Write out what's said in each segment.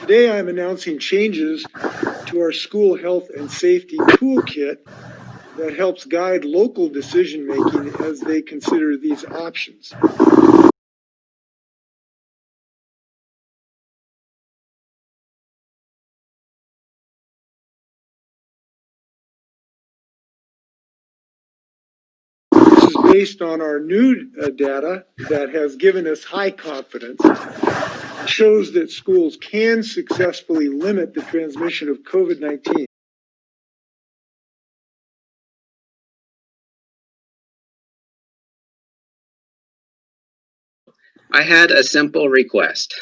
Today I'm announcing changes to our school health and safety toolkit that helps guide local decision making as they consider these options. This is based on our new data that has given us high confidence. It shows that schools can successfully limit the transmission of COVID-19. I had a simple request.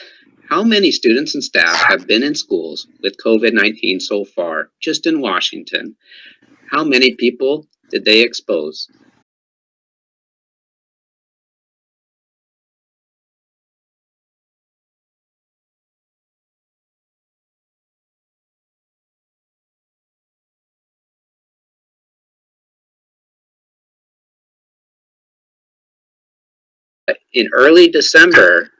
How many students and staff have been in schools with COVID-19 so far, just in Washington? How many people did they expose? In early December,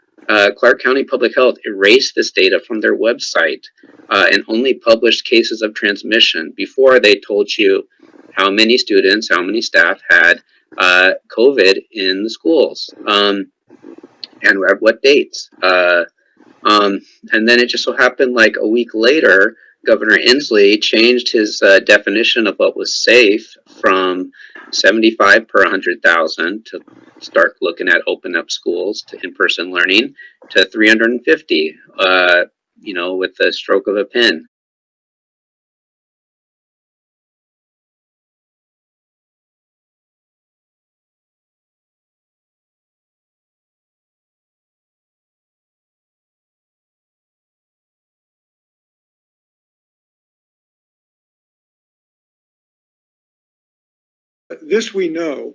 Clark County Public Health erased this data from their website and only published cases of transmission before they told you how many students, how many staff had COVID in the schools and at what dates. And then it just so happened like a week later, Governor Inslee changed his definition of what was safe from 75 per 100,000 to start looking at open up schools to in-person learning to 350, with the stroke of a pen. This we know.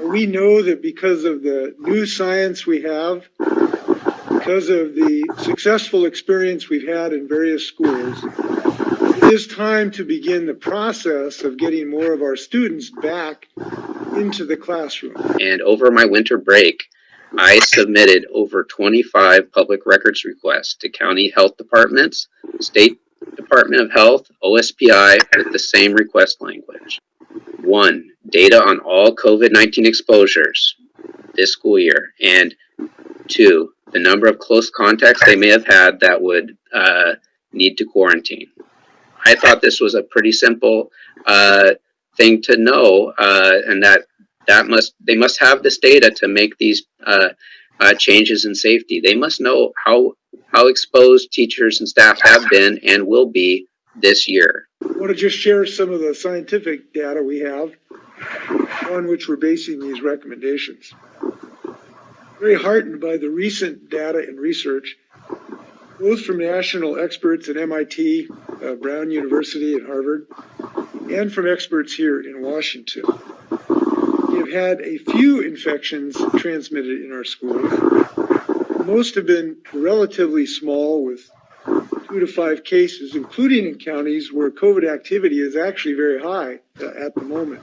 We know that because of the new science we have, because of the successful experience we've had in various schools, it is time to begin the process of getting more of our students back into the classroom. And over my winter break, I submitted over 25 public records requests to county health departments, state Department of Health, OSPI, with the same request language. 1, data on all COVID-19 exposures this school year, and 2, the number of close contacts they may have had that would need to quarantine. I thought this was a pretty simple thing to know, and they must have this data to make these changes in safety. They must know how exposed teachers and staff have been and will be this year. I want to just share some of the scientific data we have on which we're basing these recommendations. Very heartened by the recent data and research, both from national experts at MIT, Brown University, and Harvard, and from experts here in Washington. We have had a few infections transmitted in our schools. Most have been relatively small, with 2 to 5 cases, including in counties where COVID activity is actually very high at the moment.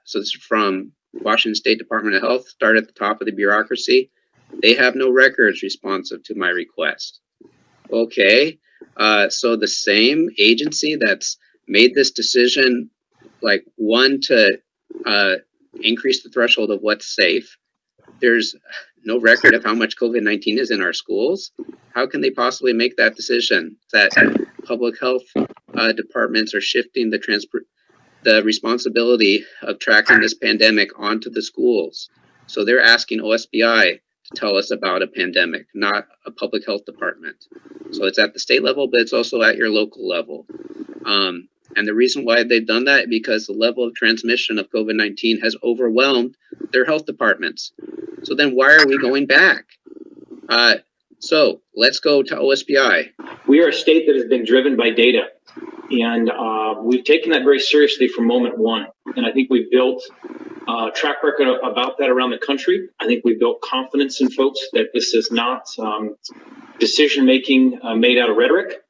So this is from Washington State Department of Health, start at the top of the bureaucracy. They have no records responsive to my request. Okay, so the same agency that's made this decision, like one to increase the threshold of what's safe, there's no record of how much COVID-19 is in our schools. How can they possibly make that decision that public health departments are shifting the responsibility of tracking this pandemic onto the schools? So they're asking OSPI to tell us about a pandemic, not a public health department. So it's at the state level, but it's also at your local level. And the reason why they've done that is because the level of transmission of COVID-19 has overwhelmed their health departments. So then why are we going back? So let's go to OSPI. We are a state that has been driven by data, and we've taken that very seriously from moment one. And I think we've built a track record about that around the country. I think we've built confidence in folks that this is not decision making made out of rhetoric,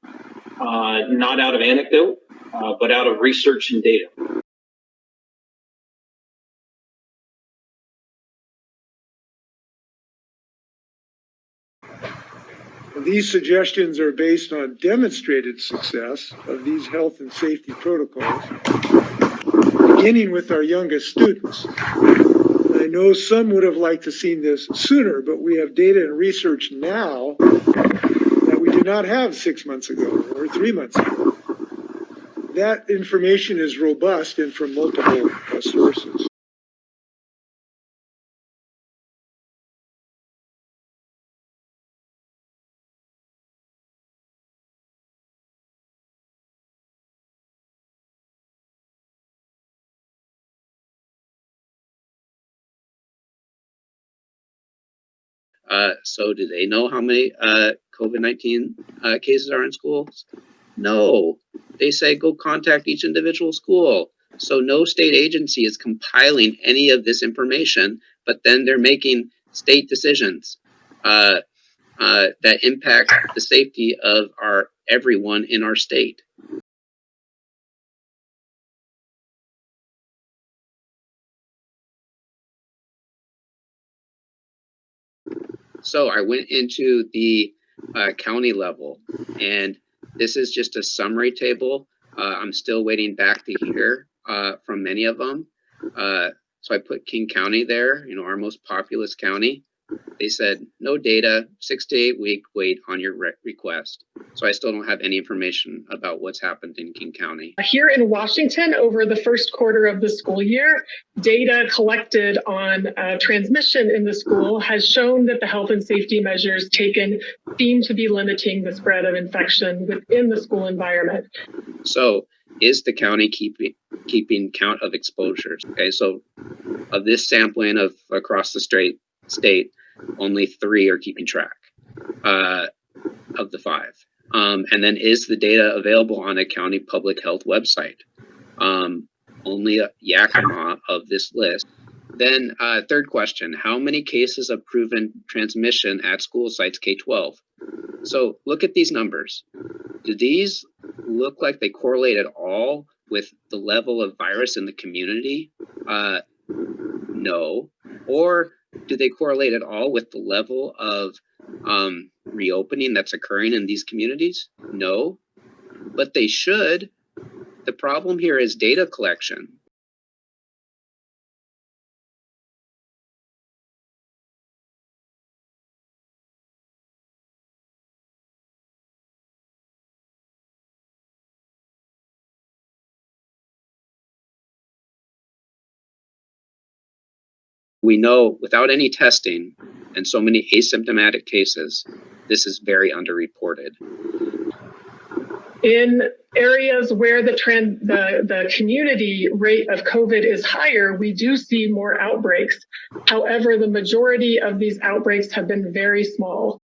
not out of anecdote. but out of research and data. These suggestions are based on demonstrated success of these health and safety protocols, beginning with our youngest students. I know some would have liked to seen this sooner, but we have data and research now that we did not have 6 months ago or 3 months ago. That information is robust and from multiple sources. So do they know how many COVID-19 cases are in schools? No. They say go contact each individual school. So no state agency is compiling any of this information, but then they're making state decisions that impact the safety of everyone in our state. So I went into the county level, and this is just a summary table. I'm still waiting back to hear from many of them. So I put King County there, our most populous county. They said, no data, 6 to 8 week wait on your request. So I still don't have any information about what's happened in King County. Here in Washington, over the first quarter of the school year, data collected on transmission in the school has shown that the health and safety measures taken seem to be limiting the spread of infection within the school environment. So is the county keeping count of exposures? Okay, so of this sampling of across the state, only 3 are keeping track of the 5. And then is the data available on a county public health website? Only Yakima of this list. Then third question, how many cases of proven transmission at school sites K-12? So look at these numbers. Do these look like they correlate at all with the level of virus in the community? No. Or do they correlate at all with the level of reopening that's occurring in these communities? No, but they should. The problem here is data collection. We know without any testing and so many asymptomatic cases, this is very underreported. In areas where the community rate of COVID is higher, we do see more outbreaks. However, the majority of these outbreaks have been very small.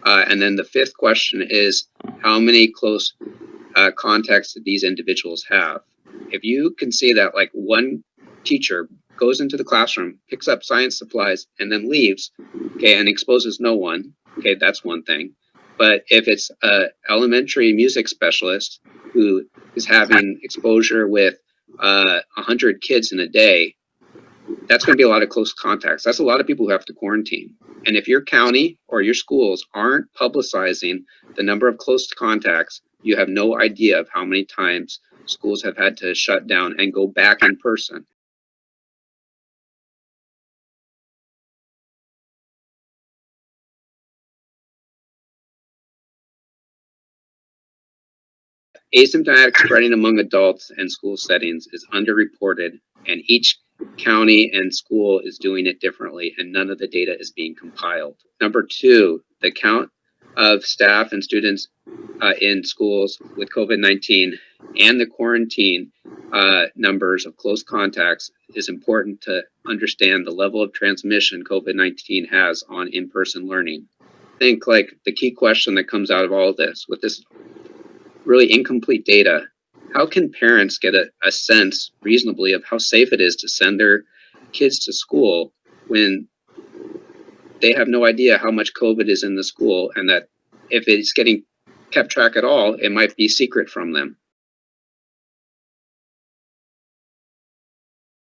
And then the 5th question is, how many close contacts did these individuals have? If you can see that like one teacher goes into the classroom, picks up science supplies, and then leaves, okay, and exposes no one, okay, that's one thing. But if it's an elementary music specialist who is having exposure with 100 kids in a day, that's going to be a lot of close contacts. That's a lot of people who have to quarantine. And if your county or your schools aren't publicizing the number of close contacts, you have no idea of how many times schools have had to shut down and go back in person. Asymptomatic spreading among adults and school settings is underreported, and each county and school is doing it differently, and none of the data is being compiled. Number 2, the count of staff and students in schools with COVID-19 and the quarantine numbers of close contacts is important to understand the level of transmission COVID-19 has on in-person learning. I think like the key question that comes out of all of this, with this really incomplete data, how can parents get a sense reasonably of how safe it is to send their kids to school when they have no idea how much COVID is in the school, and that if it's getting kept track at all, it might be secret from them?